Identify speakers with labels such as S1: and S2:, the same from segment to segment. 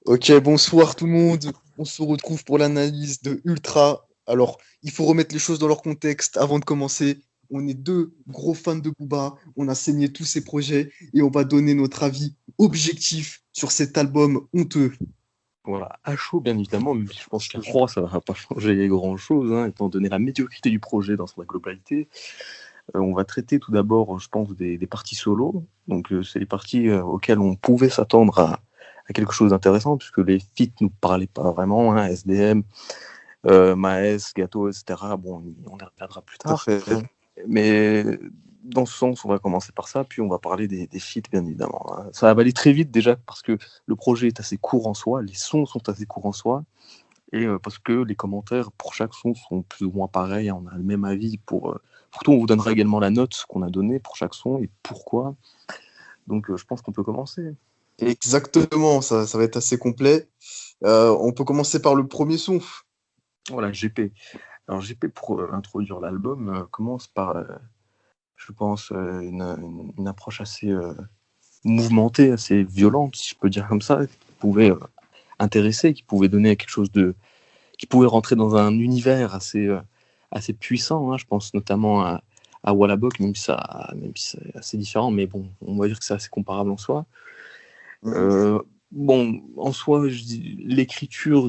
S1: Ok, bonsoir tout le monde. On se retrouve pour l'analyse de Ultra. Alors, il faut remettre les choses dans leur contexte avant de commencer. On est deux gros fans de Booba. On a saigné tous ses projets et on va donner notre avis objectif sur cet album honteux.
S2: Voilà, à chaud bien évidemment, mais je pense qu'à froid ça va pas changer grand-chose, hein, étant donné la médiocrité du projet dans sa globalité. On va traiter tout d'abord, je pense, des parties solo. Donc c'est les parties auxquelles on pouvait s'attendre à quelque chose d'intéressant, puisque les feats nous parlaient pas vraiment, hein, SDM, Maes, Gâteau, etc. Bon, on y reviendra plus
S1: Tout à
S2: tard.
S1: fait.
S2: Mais dans ce sens, on va commencer par ça, puis on va parler des feats, bien évidemment, hein. Ça va aller très vite déjà parce que le projet est assez court en soi, les sons sont assez courts en soi, et parce que les commentaires pour chaque son sont plus ou moins pareils, hein, on a le même avis pour tout. On vous donnera également la note qu'on a donnée pour chaque son et pourquoi. Donc je pense qu'on peut commencer.
S1: Exactement, ça va être assez complet. On peut commencer par le premier son.
S2: Voilà, GP. Alors GP, pour introduire l'album, commence par, je pense, une approche assez mouvementée, assez violente, si je peux dire comme ça, qui pouvait intéresser, qui pouvait donner quelque chose de, qui pouvait rentrer dans un univers assez puissant, hein. Je pense notamment à Wallabok, même si c'est assez différent, mais bon, on va dire que c'est assez comparable en soi.
S1: Mhm.
S2: Bon, en soi, l'écriture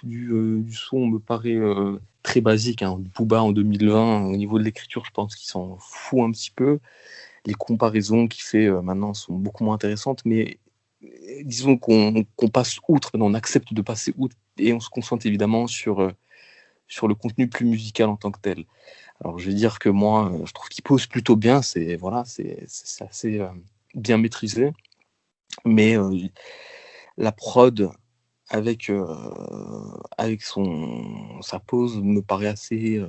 S2: du son me paraît très basique, hein. Booba en 2020, au niveau de l'écriture, je pense qu'il s'en fout un petit peu. Les comparaisons qu'il fait maintenant sont beaucoup moins intéressantes, mais disons qu'on passe outre, on accepte de passer outre et on se concentre évidemment sur le contenu plus musical en tant que tel. Alors je vais dire que moi, je trouve qu'il pose plutôt bien, c'est assez bien maîtrisé, mais la prod avec, avec sa pose me paraît assez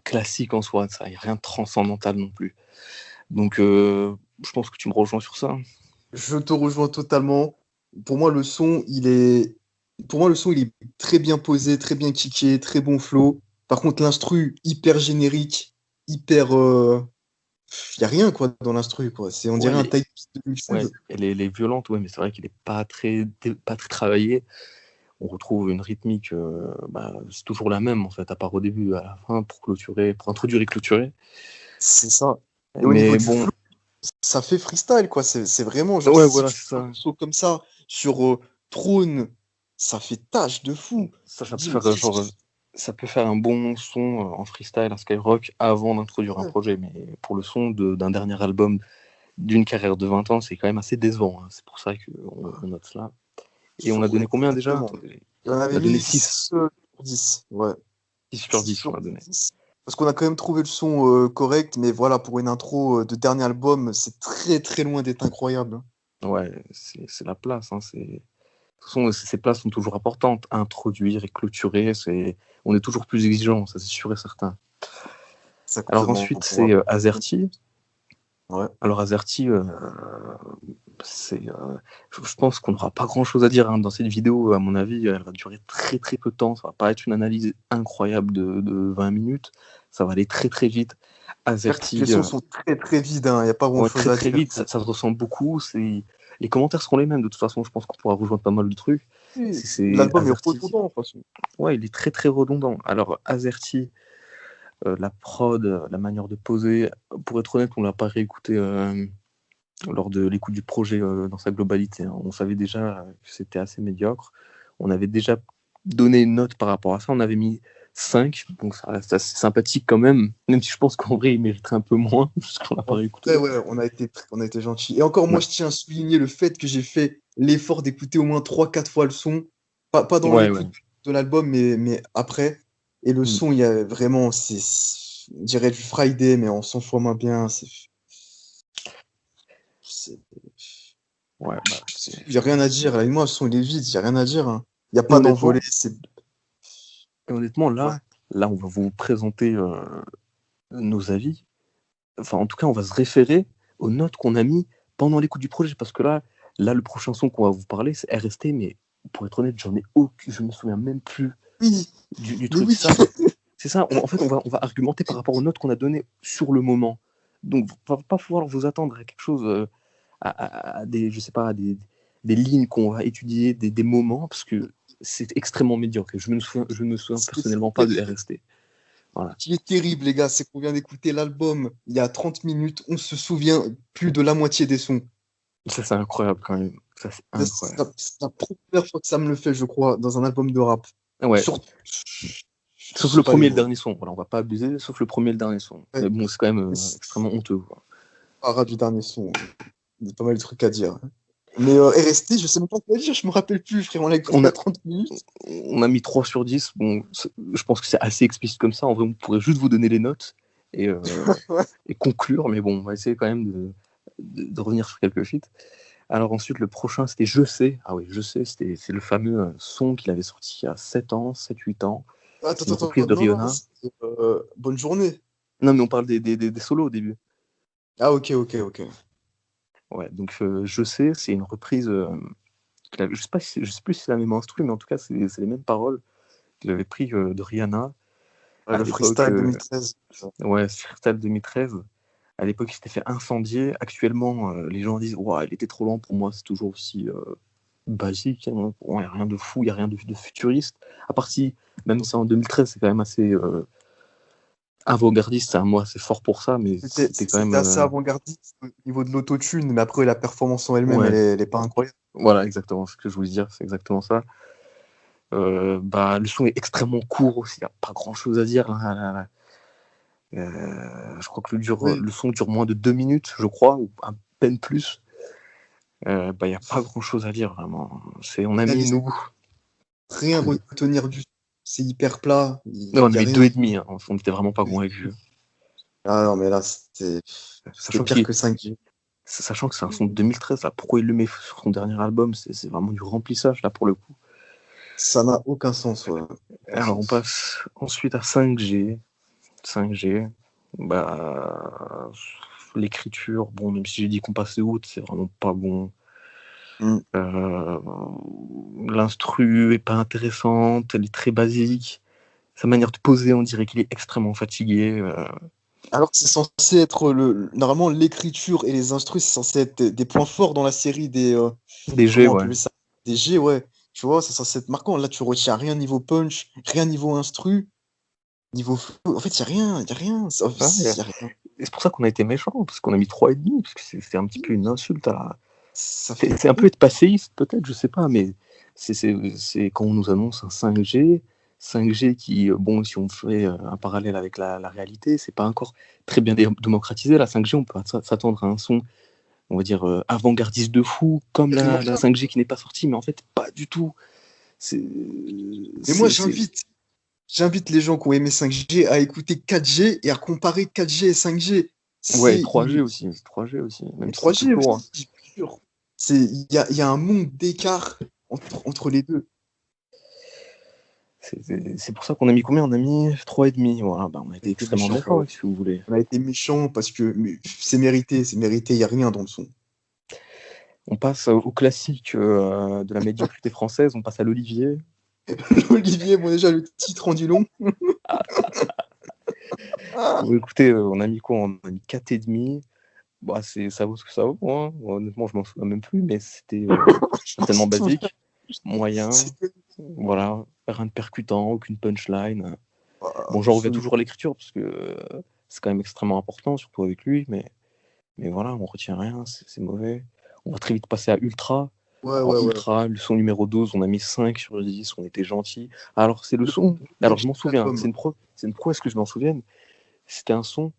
S2: classique en soi, ça, il n'y a rien de transcendantal non plus. Donc je pense que tu me rejoins sur ça.
S1: Je te rejoins totalement. Pour moi, le son, il est, pour moi, le son, il est très bien posé, très bien kické, très bon flow. Par contre, l'instru, hyper générique, hyper, il y a rien, quoi, dans l'instru, quoi. On
S2: Ouais,
S1: dirait un type de YouTube.
S2: ouais, elle est violente, ouais, mais c'est vrai qu'elle n'est pas très travaillée. On retrouve une rythmique, c'est toujours la même en fait, à part au début, à la fin, pour clôturer, pour introduire et clôturer.
S1: C'est ça. Et au niveau
S2: Mais
S1: du
S2: bon,
S1: flow, ça fait freestyle, quoi. C'est vraiment, genre,
S2: ouais,
S1: si
S2: voilà,
S1: tu
S2: c'est
S1: fais un
S2: ça.
S1: morceau comme ça sur Trône, ça fait tâche de fou.
S2: Ça
S1: Tu te
S2: peut
S1: dis, mais
S2: faire
S1: qu'est-ce qui...
S2: ça peut faire un bon son en freestyle, à Skyrock, avant d'introduire un
S1: Ouais,
S2: projet. Mais pour le son d'un dernier album d'une carrière de 20 ans, c'est quand même assez décevant, hein. C'est pour ça qu'on note cela. Et on a donné combien déjà?
S1: exactement. Et on
S2: On
S1: avait
S2: a donné
S1: mis
S2: 6.
S1: 6 sur 10. Ouais.
S2: 6 sur
S1: 6
S2: 10, on
S1: sur
S2: a donné.
S1: 10. Parce qu'on a quand même trouvé le son correct, mais voilà, pour une intro de dernier album, c'est très très loin d'être incroyable.
S2: Ouais, c'est la place, hein. De toute façon, ces places sont toujours importantes. Introduire et clôturer, on est toujours plus exigeant, ça c'est sûr et certain. Alors
S1: Exactement.
S2: ensuite, c'est Azerty.
S1: Ouais.
S2: Alors Azerty, c'est, je pense qu'on n'aura pas grand-chose à dire, hein, dans cette vidéo. À mon avis, elle va durer très très peu de temps. Ça va pas être une analyse incroyable de 20 minutes. Ça va aller très très vite.
S1: Certes, les
S2: Azerty,
S1: sons sont très très vides, hein, il n'y a pas
S2: ouais,
S1: grand-chose
S2: très
S1: à
S2: très
S1: dire.
S2: vite. Ça se ressemble beaucoup. Les commentaires seront les mêmes. De toute façon, je pense qu'on pourra rejoindre pas mal de trucs.
S1: Oui,
S2: C'est
S1: l'album est
S2: Azerty.
S1: redondant, de toute façon.
S2: Ouais, il est très très redondant. Alors Azerty, la prod, la manière de poser, pour être honnête, on l'a pas réécouté lors de l'écoute du projet dans sa globalité, hein. On savait déjà que c'était assez médiocre. On avait déjà donné une note par rapport à ça. On avait mis 5, donc ça reste assez sympathique quand même si je pense qu'en vrai, il mériterait un peu moins, parce qu'on l'a pas
S1: En vrai,
S2: réécouté.
S1: ouais, on a été gentil. Et encore, moi,
S2: Ouais,
S1: je tiens à souligner le fait que j'ai fait l'effort d'écouter au moins 3 4 fois le son. Pas dans
S2: ouais, ouais.
S1: l'écoute de l'album, mais après. Et le
S2: Mm.
S1: son, il y a vraiment, on dirait du Friday, mais en 100 fois moins bien. C'est-
S2: Ouais, bah,
S1: Il n'y a rien à dire. Là, moi, le son, il est vide, il n'y a rien à dire, hein. Il n'y a
S2: Et
S1: pas d'envolée.
S2: honnêtement, honnêtement
S1: Ouais.
S2: là, on va vous présenter nos avis. Enfin, en tout cas, on va se référer aux notes qu'on a mis pendant l'écoute du projet, parce que là, le prochain son qu'on va vous parler, c'est RST, mais pour être honnête, je me souviens même plus
S1: Oui,
S2: du
S1: mais
S2: truc.
S1: oui.
S2: C'est ça. En fait, on va argumenter par rapport aux notes qu'on a données sur le moment. Donc, on va pas pouvoir vous attendre à quelque chose, je sais pas, des lignes qu'on va étudier, des moments, parce que c'est extrêmement médiocre. Je ne me souviens personnellement pas de RST. Voilà.
S1: Ce qui est terrible, les gars, c'est qu'on vient d'écouter l'album il y a 30 minutes, on se souvient plus de la moitié des sons.
S2: Ça, c'est incroyable quand même. Ça, c'est incroyable.
S1: C'est la première fois que ça me le fait, je crois, dans un album de rap.
S2: Ouais. Sauf le premier et le dernier son. Voilà, on va pas abuser, sauf le premier et le dernier son. Ouais. Mais bon, c'est quand même extrêmement honteux.
S1: Rap du dernier son. Il y a pas mal de trucs à dire. Mais RST, je sais même pas quoi dire, je me rappelle plus, frère. On l'a écouté à 30 minutes.
S2: On a mis 3 sur 10. Bon, je pense que c'est assez explicite comme ça. En vrai, on pourrait juste vous donner les notes et conclure. Mais bon, on va essayer quand même de revenir sur quelques feats. Alors ensuite, le prochain, c'était Je sais. Ah oui, Je sais, c'est le fameux son qu'il avait sorti il y a 7 ans, 7-8 ans.
S1: Attends,
S2: une reprise de Rihanna.
S1: Bonne journée.
S2: Non, mais on parle des solos au début.
S1: Ah, ok.
S2: Ouais, donc Je sais, c'est une reprise. Je sais plus si c'est la même instru, mais en tout cas, c'est les mêmes paroles qu'il avait pris de Rihanna.
S1: Le freestyle 2013.
S2: Ouais, freestyle 2013. À l'époque, il s'était fait incendier. Actuellement, les gens disent ouais, il était trop lent. Pour moi, c'est toujours aussi basique. Il n'y a rien de fou, il n'y a rien de futuriste. À part si, même si en 2013, c'est quand même assez avant-gardiste. C'est un mot assez fort pour ça, mais c'était quand même.
S1: Assez avant-gardiste au niveau de l'autotune, mais après, la performance en elle-même, elle n'est pas incroyable.
S2: Voilà, exactement ce que je voulais dire, c'est exactement ça. Le son est extrêmement court aussi, il n'y a pas grand-chose à dire. Je crois que le son dure moins de 2 minutes, je crois, ou à peine plus. Il n'y a pas grand-chose à dire, vraiment. On a mis nous.
S1: Rien à retenir du tout. C'est hyper plat.
S2: On a mis 2,5. Hein. On n'était vraiment pas convaincus.
S1: Ah non, mais là, c'était pire que 5G.
S2: Sachant que c'est un son de 2013, là, pourquoi il le met sur son dernier album? C'est vraiment du remplissage, là, pour le coup.
S1: Ça n'a aucun sens. Ouais.
S2: Alors, on passe ensuite à 5G. 5G, l'écriture, bon, même si j'ai dit qu'on passait outre, c'est vraiment pas bon. L'instru est pas intéressante, elle est très basique. Sa manière de poser, on dirait qu'il est extrêmement fatigué.
S1: Alors que c'est censé être normalement l'écriture et les instrus, c'est censé être des points forts dans la série des
S2: G, ouais.
S1: Des G, ouais. Tu vois, c'est censé être marquant. Là, tu retiens rien niveau punch, rien niveau instru. Niveau flow, en fait, il n'y a rien.
S2: C'est pour ça qu'on a été méchant, parce qu'on a mis 3,5, parce que c'est un petit peu une insulte à. C'est un peu être passéiste, peut-être, je sais pas, mais c'est quand on nous annonce un 5G qui, bon, si on fait un parallèle avec la réalité, c'est pas encore très bien démocratisé. La 5G, on peut s'attendre à un son, on va dire, avant-gardiste de fou, comme la 5G qui n'est pas sortie, mais en fait, pas du tout.
S1: Mais moi, j'invite les gens qui ont aimé 5G à écouter 4G et à comparer 4G et 5G.
S2: Ouais, 3G aussi. 3G aussi. Même
S1: 3G aussi, sûr. Il y a un monde d'écart entre les deux.
S2: C'est pour ça qu'on a mis combien? On a mis 3,5. Voilà, on a été extrêmement méchants, si vous voulez.
S1: On a été méchants parce que c'est mérité, il n'y a rien dans le son.
S2: On passe au classique de la médiocrité française, on passe à l'Olivier.
S1: L'Olivier, bon, déjà, le titre rendu long.
S2: Écoutez, on a mis quoi? On a mis 4,5. Ça vaut ce que ça vaut. Hein. Honnêtement, je m'en souviens même plus, mais c'était tellement basique, moyen. Voilà, rien de percutant, aucune punchline. Bon, j'en reviens toujours à l'écriture parce que c'est quand même extrêmement important, surtout avec lui, mais voilà, on retient rien, c'est mauvais. On va très vite passer à Ultra. Ultra, le son numéro 12, on a mis 5 sur 10, on était gentil. Alors, c'est le son. Alors, je m'en souviens, c'est une prouesse que je m'en souvienne. C'était un son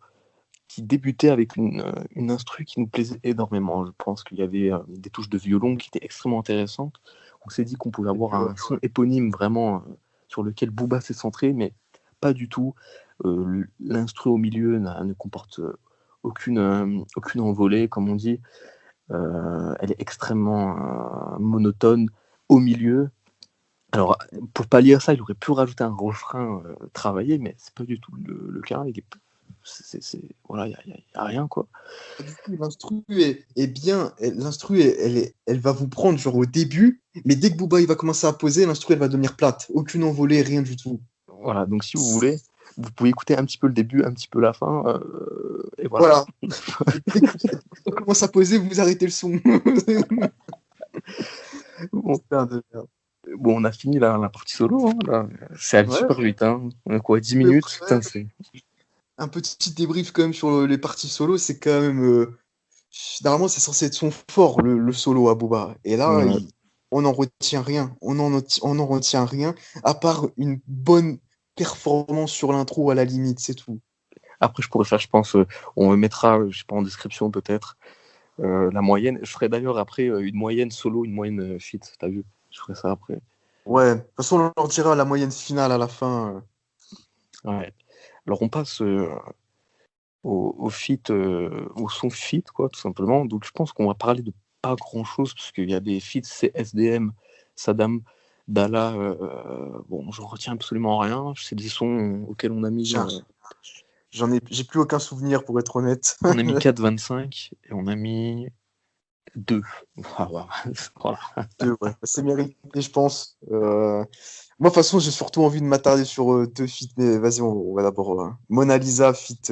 S2: qui débutait avec une instru qui nous plaisait énormément. Je pense qu'il y avait des touches de violon qui étaient extrêmement intéressantes. On s'est dit qu'on pouvait avoir un son éponyme vraiment sur lequel Booba s'est centré, mais pas du tout. L'instru au milieu ne comporte aucune envolée, comme on dit. Elle est extrêmement monotone au milieu. Alors, pour pallier à ça, il aurait pu rajouter un refrain travaillé, mais c'est pas du tout le cas. Voilà, il n'y a rien, quoi.
S1: L'instru est bien. L'instru, elle va vous prendre genre au début, mais dès que Booba il va commencer à poser, l'instru elle va devenir plate. Aucune envolée, rien du tout.
S2: Voilà, donc si vous voulez, vous pouvez écouter un petit peu le début, un petit peu la fin, et voilà.
S1: Dès que ça commence à poser, vous arrêtez le son.
S2: Bon,
S1: Putain de merde.
S2: bon, on a fini la partie solo. Hein, là. C'est allé
S1: Ouais,
S2: super vite. Hein. On a quoi, 10
S1: ouais,
S2: minutes?
S1: ouais.
S2: Putain, c'est.
S1: Un petit débrief quand même sur les parties solo, c'est quand même. Normalement, c'est censé être son fort, le solo à Booba. Et là,
S2: Ouais.
S1: on n'en retient rien. On en retient rien, à part une bonne performance sur l'intro à la limite, c'est tout.
S2: Après, je pourrais faire, je pense, on mettra, je sais pas, en description peut-être, la moyenne. Je ferai d'ailleurs après une moyenne solo, une moyenne fit. T'as vu? Je ferai ça après.
S1: Ouais, de toute façon, on leur dira la moyenne finale à la fin.
S2: Ouais. Alors, on passe au fit, au son fit, quoi, tout simplement. Donc, je pense qu'on va parler de pas grand-chose, parce qu'il y a des feats, c'est SDM, Saddam, Dala. Bon, j'en retiens absolument rien. C'est des sons auxquels
S1: Tiens, j'ai plus aucun souvenir pour être honnête.
S2: on a mis 4,25 et on a mis 2. Ah, ouais. Voilà.
S1: Deux, ouais. C'est mérité, je pense. Moi, de toute façon, j'ai surtout envie de m'attarder sur deux feats, mais vas-y, on va d'abord. Mona Lisa, feat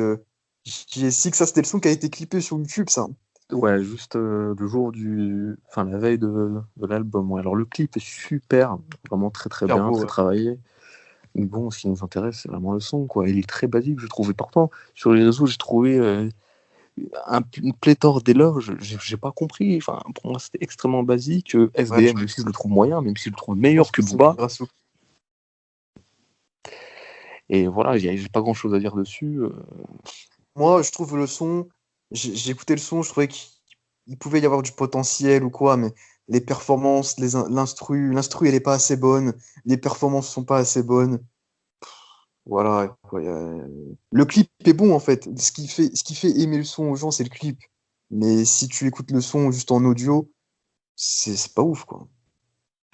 S1: JSX, ça c'était le son qui a été clippé sur YouTube, ça.
S2: Ouais, juste le jour du. Enfin, la veille de l'album. Ouais. Alors, le clip est super, vraiment très très
S1: Super
S2: bien,
S1: beau,
S2: très
S1: ouais.
S2: travaillé. Mais bon, ce qui nous intéresse, c'est vraiment le son, quoi. Il est très basique, je trouve. Et pourtant, sur les réseaux, j'ai trouvé une pléthore d'éloges. J'ai pas compris. Enfin, pour moi, c'était extrêmement basique.
S1: Ouais,
S2: SDM aussi, je le trouve moyen, même si je le trouve meilleur
S1: pense
S2: que
S1: que c'est
S2: Booba.
S1: grâce au.
S2: Et voilà, j'ai pas grand chose à dire dessus.
S1: Moi, je trouve le son. J'ai écouté le son, je trouvais qu'il pouvait y avoir du potentiel ou quoi, mais les performances, l'instru, elle est pas assez bonne. Les performances sont pas assez bonnes. Voilà, quoi, le clip est bon en fait. Ce qui fait aimer le son aux gens, c'est le clip. Mais si tu écoutes le son juste en audio, c'est pas ouf quoi.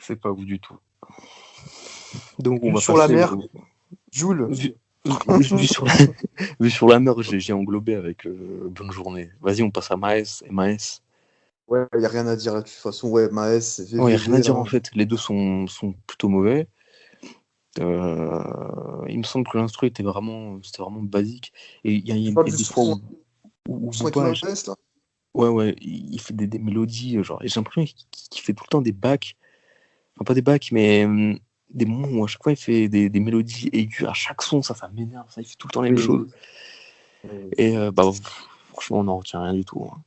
S2: C'est pas ouf du tout. Donc, on
S1: Vue
S2: va
S1: sur la
S2: passer
S1: mer,
S2: au.
S1: Joule.
S2: Vu, vu sur la, vu sur la mer, j'ai englobé avec Bonne journée. Vas-y, on passe à Maes et Maes.
S1: Ouais, y a rien à dire là. De toute façon, ouais, Maes, c'est
S2: Ouais, y a rien à
S1: VVV
S2: dire en
S1: là.
S2: fait. Les deux sont plutôt mauvais. Il me semble que l'instru c'était vraiment basique. Et
S1: Tu
S2: il y
S1: parles
S2: a
S1: du
S2: des fois
S1: son,
S2: où
S1: du son avec
S2: Booba,
S1: Maes là?
S2: ouais, ouais, il fait des mélodies, genre, et j'ai l'impression qu'il fait tout le temps des bacs, enfin pas des bacs, mais des moments où à chaque fois il fait des mélodies aiguës à chaque son, ça m'énerve, ça, il fait tout le temps les mêmes
S1: Oui.
S2: choses. Et bah, franchement, on n'en retient rien du tout. Hein.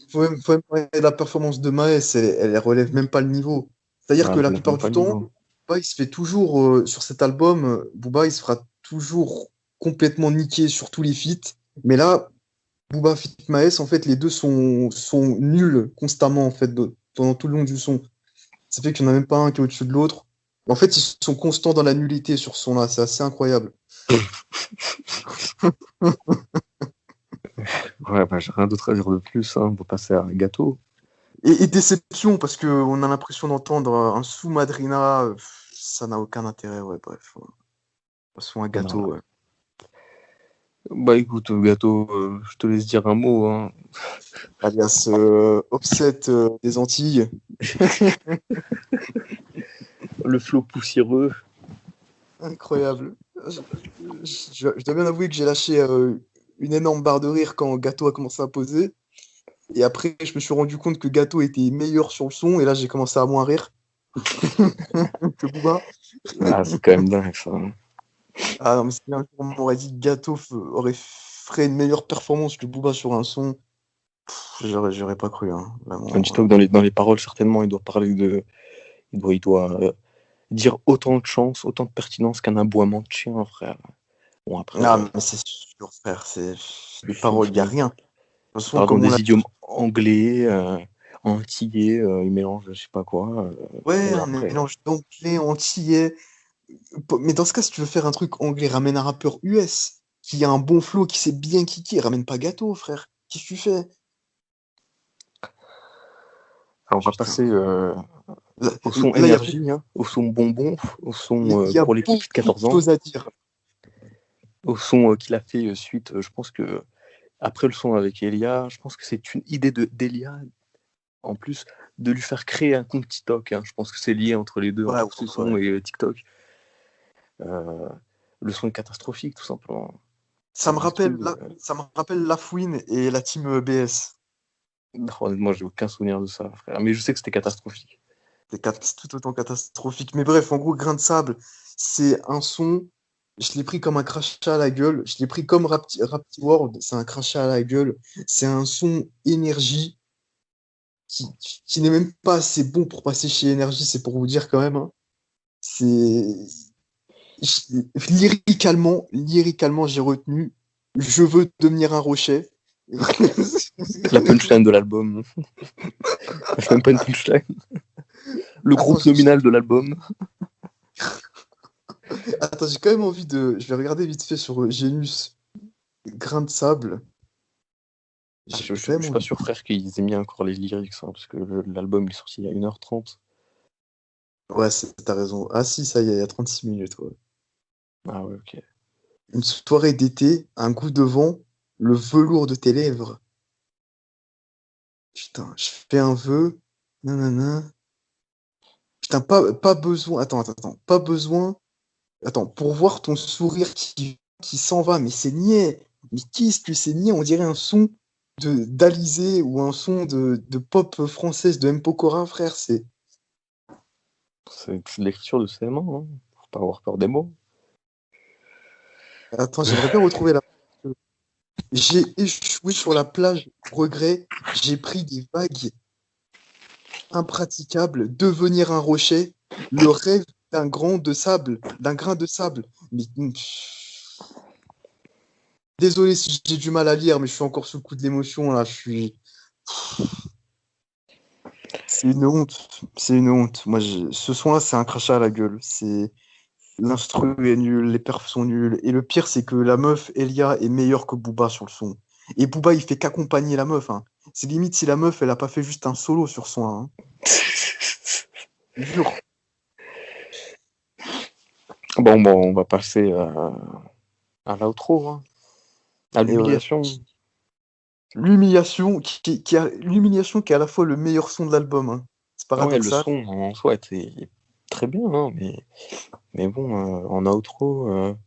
S1: Faut même parler de la performance de Maes, elle relève même pas le niveau. C'est-à-dire
S2: Ouais,
S1: que
S2: elle
S1: la
S2: relève
S1: plupart
S2: même pas
S1: du
S2: le
S1: temps,
S2: niveau.
S1: Booba, il se fait toujours, sur cet album, Booba, il se fera toujours complètement niquer sur tous les feats. Mais là, Booba feat Maes, en fait, les deux sont nuls constamment, en fait, pendant tout le long du son. Ça fait qu'il n'y en a même pas un qui est au-dessus de l'autre. En fait, ils sont constants dans la nullité sur ce son-là, c'est assez incroyable.
S2: Ouais, bah, j'ai rien d'autre à dire de plus, hein. On peut passer à un gâteau.
S1: Et déception, parce qu'on a l'impression d'entendre un sous-madrina, ça n'a aucun intérêt, ouais, bref. Ouais. Passons un
S2: Voilà.
S1: gâteau, ouais.
S2: Bah écoute, gâteau, je te laisse dire un mot. Hein.
S1: Alias Offset des Antilles.
S2: Le flot poussiéreux.
S1: Incroyable. Je dois bien avouer que j'ai lâché une énorme barre de rire quand Gâteau a commencé à poser. Et après, je me suis rendu compte que Gâteau était meilleur sur le son. Et là, j'ai commencé à moins rire que Booba.
S2: Ah, c'est quand même dingue ça. Hein.
S1: Ah non, mais si un jour on m'aurait dit que Gâteau ferait une meilleure performance que Booba sur un son, j'aurais pas cru, hein, vraiment.
S2: Dis-toi que dans les paroles, certainement, il doit parler de. Il doit dire autant de chance, autant de pertinence qu'un aboiement de chien, frère. Bon, après,
S1: Ah, mais c'est sûr, frère. C'est les paroles, il n'y a rien. De toute
S2: il
S1: façon,
S2: parle dans
S1: comme on
S2: des
S1: l'a
S2: idiomes anglais, antillais, il mélange je sais pas quoi.
S1: ouais,
S2: Bon,
S1: un
S2: après,
S1: mélange d'anglais, antillais. Mais dans ce cas, si tu veux faire un truc anglais, ramène un rappeur US qui a un bon flow, qui sait bien kicker. Ramène pas Gâteau, frère. Qu'est-ce que tu fais?
S2: alors, on va
S1: Putain.
S2: passer au son
S1: Là, il y a,
S2: énergie, hein, au son bonbon, au
S1: il
S2: son
S1: y a
S2: pour l'équipe de
S1: beaucoup de
S2: 14 ans,
S1: choses à dire.
S2: au son qu'il a fait suite, je pense que après le son avec Elia, je pense que c'est une idée d'Elia en plus de lui faire créer un compte TikTok. Hein. Je pense que c'est lié entre les deux,
S1: Ouais,
S2: entre ce
S1: ouais,
S2: son
S1: ouais.
S2: et TikTok. Euh, le son est catastrophique, tout simplement.
S1: Ça me rappelle,
S2: L'instru,
S1: ça me rappelle Lafouine et la team BS.
S2: honnêtement, j'ai aucun souvenir de ça, frère. Mais je sais que c'était catastrophique.
S1: C'est tout autant catastrophique. Mais bref, en gros, Grain de sable, c'est un son. Je l'ai pris comme un crachat à la gueule. Je l'ai pris comme Rapti World. C'est un crachat à la gueule. C'est un son énergie qui, qui n'est même pas assez bon pour passer chez énergie. C'est pour vous dire quand même, hein. C'est lyricalement, j'ai retenu. Je veux devenir un rocher.
S2: La punchline de l'album. C'est même pas une punchline. Le groupe
S1: Attends,
S2: nominal de l'album.
S1: Attends, j'ai quand même envie de. Je vais regarder vite fait sur Genius. Grain de sable. J'ai
S2: Je
S1: quand même
S2: suis pas
S1: envie.
S2: sûr, frère, qu'ils aient mis encore les lyrics, hein, parce que l'album il est sorti il y a 1h30.
S1: Ouais, t'as raison. Ah si, ça y est, il y a 36 minutes. Ouais.
S2: Ah ouais, ok.
S1: Une soirée d'été, un goût de vent, le velours de tes lèvres. Putain, je fais un vœu. Nanana. Putain, pas besoin. Attends. Pas besoin. Attends, pour voir ton sourire qui s'en va, mais c'est niais. Mais qu'est-ce que c'est niais? On dirait un son d'Alizé ou un son de pop française de M. Pokora, frère.
S2: C'est de l'écriture de CM1, hein. Faut pas avoir peur des mots.
S1: Attends, j'aimerais bien retrouver la. J'ai échoué sur la plage, regret. J'ai pris des vagues impraticables, devenir un rocher, le rêve d'un grain de sable. Mais désolé si j'ai du mal à lire, mais je suis encore sous le coup de l'émotion là. C'est une honte. C'est une honte. Ce son-là, c'est un crachat à la gueule. C'est L'instru est nul, les perfs sont nuls. Et le pire, c'est que la meuf, Elia, est meilleure que Booba sur le son. Et Booba, il fait qu'accompagner la meuf, hein. C'est limite si la meuf, elle a pas fait juste un solo sur son, hein. Jure.
S2: Bon, on va passer à l'outro, hein. À
S1: Et ouais.
S2: l'humiliation.
S1: L'humiliation qui est à la fois le meilleur son de l'album, hein. C'est
S2: Ouais, le
S1: paradoxal.
S2: son en soi était très bien, hein, mais bon, en outro, on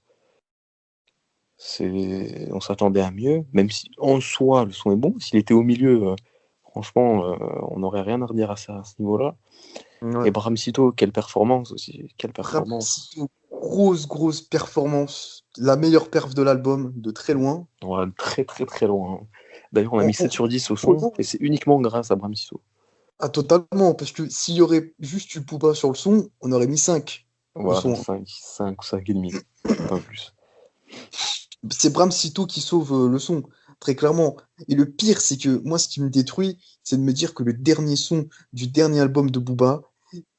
S2: s'attendait à mieux, même si en soi le son est bon. S'il était au milieu, franchement, on n'aurait rien à redire à ça à ce niveau-là.
S1: Ouais.
S2: Et Bramsito, quelle performance aussi, quelle performance.
S1: Ramsito, grosse performance. La meilleure perf de l'album, de très loin.
S2: Ouais, très très très loin. D'ailleurs, on a mis 7 sur 10 au son,
S1: Non.
S2: et c'est uniquement grâce à Bramsito.
S1: Ah, totalement, parce que s'il y aurait juste eu Booba sur le son, on aurait mis 5 au
S2: Voilà,
S1: son.
S2: 5 ou 5 et demi, pas plus.
S1: C'est Bram Sito qui sauve le son, très clairement. Et le pire, c'est que moi, ce qui me détruit, c'est de me dire que le dernier son du dernier album de Booba,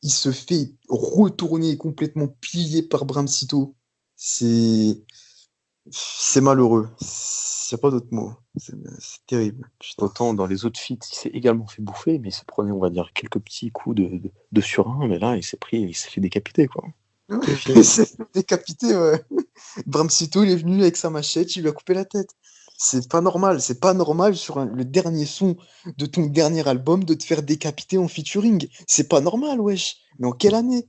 S1: il se fait retourner et complètement plié par Bram Sito. C'est c'est malheureux. Il n'y a pas d'autre mot. C'est terrible. Putain.
S2: Autant dans les autres feats, il s'est également fait bouffer, mais il se prenait, on va dire, quelques petits coups de surin, mais là, il s'est fait décapiter, quoi.
S1: Il s'est fait décapiter, ouais. Bram Sito, il est venu avec sa machette, il lui a coupé la tête. C'est pas normal sur le dernier son de ton dernier album de te faire décapiter en featuring. C'est pas normal, wesh. Mais en quelle année?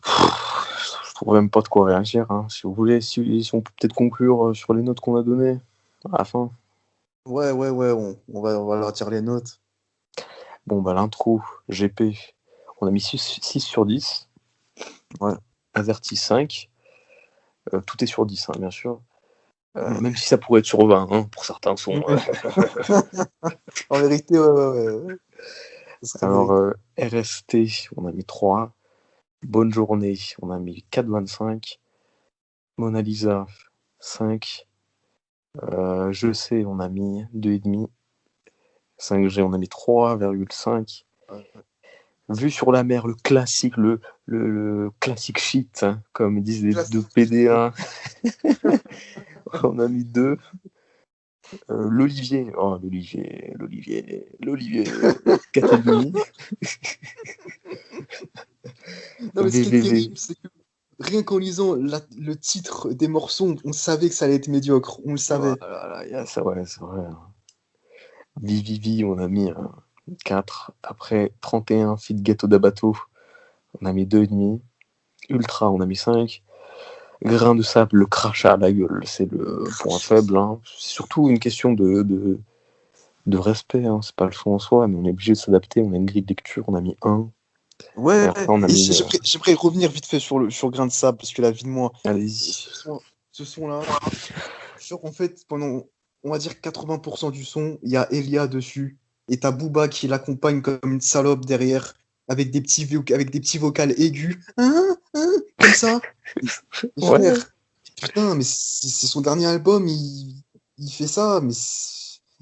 S2: Je trouve même pas de quoi réagir, hein. Si vous voulez, si on peut peut-être conclure sur les notes qu'on a données à la fin.
S1: Ouais, on va leur dire les notes.
S2: Bon, bah l'intro, GP, on a mis 6 sur 10.
S1: Ouais.
S2: Averti 5. Tout est sur 10, hein, bien sûr. Même si ça pourrait être sur 20, hein, pour certains sons.
S1: En vérité, ouais.
S2: Alors, RST, on a mis 3. Bonne journée, on a mis 4,25. Mona Lisa, 5. Je sais, on a mis 2,5. 5G, on a mis 3,5. Vue sur la mer, le classique, le classique shit, hein, comme disent les deux PD1. On a mis 2. L'Olivier, 4,5.
S1: Non, mais ce qui est
S2: VVV.
S1: terrible, c'est que rien qu'en lisant le titre des morceaux, on savait que ça allait être médiocre. On le savait.
S2: Voilà, ça, ouais, c'est vrai. Vivi, on a mis 4. Après, 31, Fit Ghetto d'Abato, on a mis 2,5. Ultra, on a mis 5. Grain de sable, le crachat à la gueule, c'est le point faible, hein. C'est surtout une question de de respect, hein. C'est pas le son en soi, mais on est obligé de s'adapter. On a une grille de lecture, on a mis 1. Et
S1: Ouais,
S2: après, on a
S1: et
S2: mis.
S1: j'aimerais revenir vite fait sur Grain de Sable, parce que la vie de moi,
S2: Allez-y.
S1: ce son-là, genre en fait, pendant, on va dire 80% du son, il y a Elia dessus, et t'as Booba qui l'accompagne comme une salope derrière, avec avec des petits vocals aigus, comme ça. Et
S2: Ouais.
S1: frère, putain, mais c'est son dernier album, il fait ça,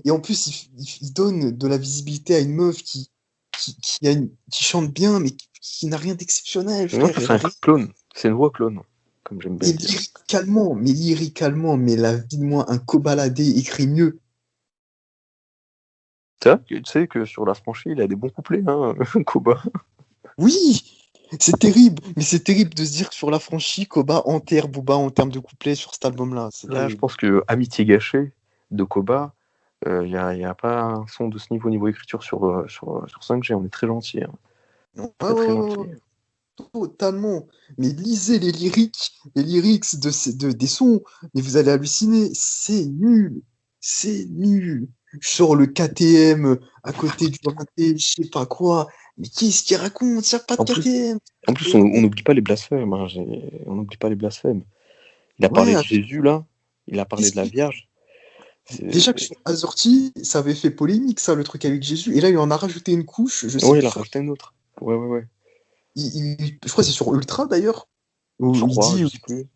S1: et en plus, il donne de la visibilité à une meuf qui chante bien, mais qui n'a rien d'exceptionnel,
S2: Non,
S1: frère.
S2: c'est un clone. C'est une voix clone, comme j'aime bien
S1: Et
S2: dire.
S1: lyricalement, mais la vie de moi, un Kobalade écrit mieux.
S2: Tu sais que sur La Franchise, il a des bons couplets, hein, Koba.
S1: Oui, c'est terrible, mais c'est terrible de se dire que sur la franchise, Koba enterre Booba en termes de couplets sur cet album-là. C'est
S2: Là, je
S1: terrible.
S2: pense que Amitié gâchée de Koba, y a pas un son de ce niveau écriture sur 5G. On est très gentil, hein.
S1: Ouais, ouais,
S2: Très très
S1: ouais,
S2: gentil.
S1: ouais, totalement. Mais lisez les lyrics des sons, mais vous allez halluciner. C'est nul. C'est nul. Je sors le KTM à côté du raté, je sais pas quoi. Mais qu'est-ce qu'il raconte? Il n'y a pas de
S2: En plus,
S1: KTM.
S2: on n'oublie pas les blasphèmes, hein. On n'oublie pas les blasphèmes. Il a
S1: Ouais,
S2: parlé de Jésus, là. Il a parlé
S1: qu'est-ce
S2: de la
S1: qu'il
S2: Vierge.
S1: déjà que
S2: C'est...
S1: sur Azorti, ça avait fait polémique, ça, le truc avec Jésus. Et là, il en a rajouté une couche, je sais
S2: Ouais, il
S1: plus
S2: a
S1: sur.
S2: rajouté une autre. Ouais.
S1: Je crois que c'est sur Ultra d'ailleurs,
S2: Je
S1: où il
S2: crois,
S1: dit,
S2: je sais plus.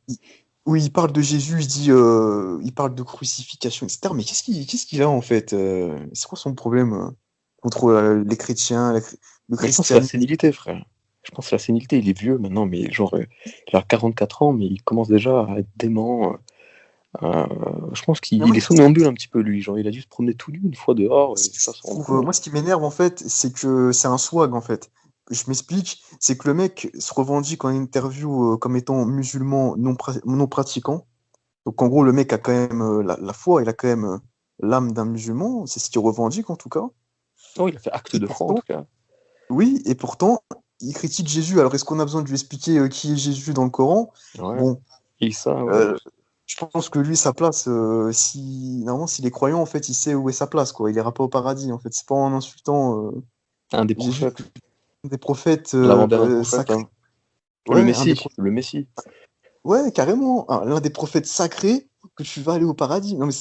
S1: où il parle de Jésus, il parle de crucifixion, etc. Mais qu'est-ce qu'il a en fait? C'est quoi son problème contre les chrétiens, le
S2: Mais je pense que c'est la
S1: christianisme?
S2: sénilité, frère. Je pense que c'est la sénilité. Il est vieux maintenant, mais genre, il a 44 ans, mais il commence déjà à être dément. Euh, je pense
S1: Mais
S2: qu'il
S1: moi,
S2: est somnambule un petit peu, lui. Genre, il a dû se promener tout nu une fois dehors, et ça se rend compte.
S1: moi, ce qui m'énerve en fait, c'est que c'est un swag en fait. Je m'explique, c'est que le mec se revendique en interview comme étant musulman non pratiquant. Donc en gros, le mec a quand même la foi, il a quand même l'âme d'un musulman, c'est ce qu'il revendique en tout cas.
S2: Oh, il a fait acte
S1: Et
S2: de foi, en
S1: pourtant,
S2: tout cas.
S1: oui, et pourtant, il critique Jésus. Alors est-ce qu'on a besoin de lui expliquer qui est Jésus dans le Coran?
S2: Ouais.
S1: Bon,
S2: Et ça, ouais.
S1: euh, je pense que lui, sa place, si normalement, s'il est croyant, en fait, il sait où est sa place, quoi. Il ira pas au paradis, en fait. C'est pas en insultant
S2: Un des
S1: Jésus,
S2: prophètes.
S1: des prophètes
S2: L'avant-dernier prophète,
S1: sacrés.
S2: hein. Le
S1: Ouais, un des
S2: Messie.
S1: prophètes.
S2: Le Messie.
S1: Ouais, carrément, l'un des prophètes sacrés que tu vas aller au paradis. Non, mais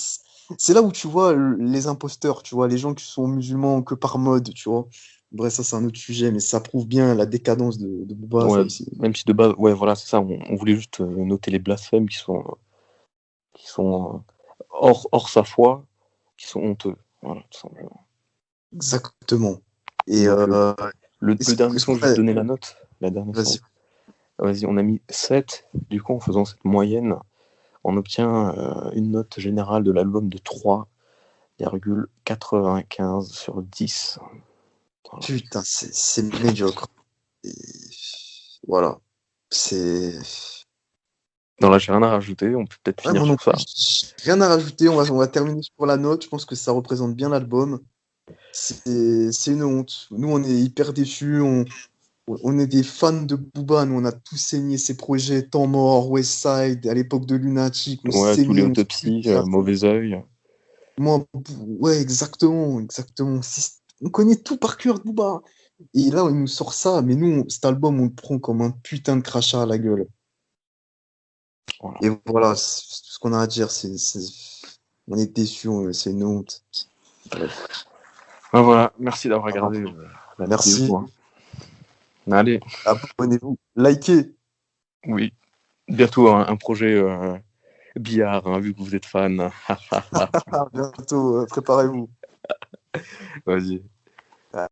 S1: c'est là où tu vois les imposteurs, tu vois, les gens qui sont musulmans que par mode, tu vois. Bref, ça, c'est un autre sujet, mais ça prouve bien la décadence de Booba, ça
S2: Ouais,
S1: aussi.
S2: même si de base, ouais, voilà, c'est ça. On voulait juste noter les blasphèmes qui sont hors sa foi, qui sont honteux. Voilà, tout simplement.
S1: Exactement. Et
S2: Donc, le dernier
S1: est-ce
S2: son,
S1: qu'on
S2: juste
S1: a...
S2: donner la note. La dernière
S1: Vas-y.
S2: son. Vas-y, on a mis 7. Du coup, en faisant cette moyenne, on obtient une note générale de l'album de 3,95 sur 10. Voilà.
S1: Putain, c'est médiocre. Et voilà. C'est...
S2: Non, là, j'ai rien à rajouter. On peut peut-être
S1: Ouais,
S2: finir
S1: moi non
S2: sur ça.
S1: plus. Rien à rajouter. On va terminer sur la note. Je pense que ça représente bien l'album. C'est une honte. Nous, on est hyper déçus. On est des fans de Booba. Nous, on a tous saigné ses projets. Temps mort, Westside, à l'époque de Lunatic. On
S2: Ouais, tous les
S1: saignait, on se
S2: autopsies,
S1: butait à fond.
S2: mauvais oeil.
S1: Moi, ouais, exactement. Exactement. On connaît tout par cœur de Booba. Et là, il nous sort ça. Mais nous, cet album, on le prend comme un putain de crachat à la gueule.
S2: Voilà.
S1: Et voilà, c'est tout ce qu'on a à dire. On est déçus. C'est une honte. Bref.
S2: Ben voilà, merci d'avoir
S1: Alors,
S2: regardé la
S1: merci.
S2: vidéo, hein. Allez,
S1: Abonnez-vous. Likez.
S2: oui, bientôt un projet billard, hein, vu que vous êtes fan.
S1: À bientôt. Préparez-vous.
S2: Vas-y.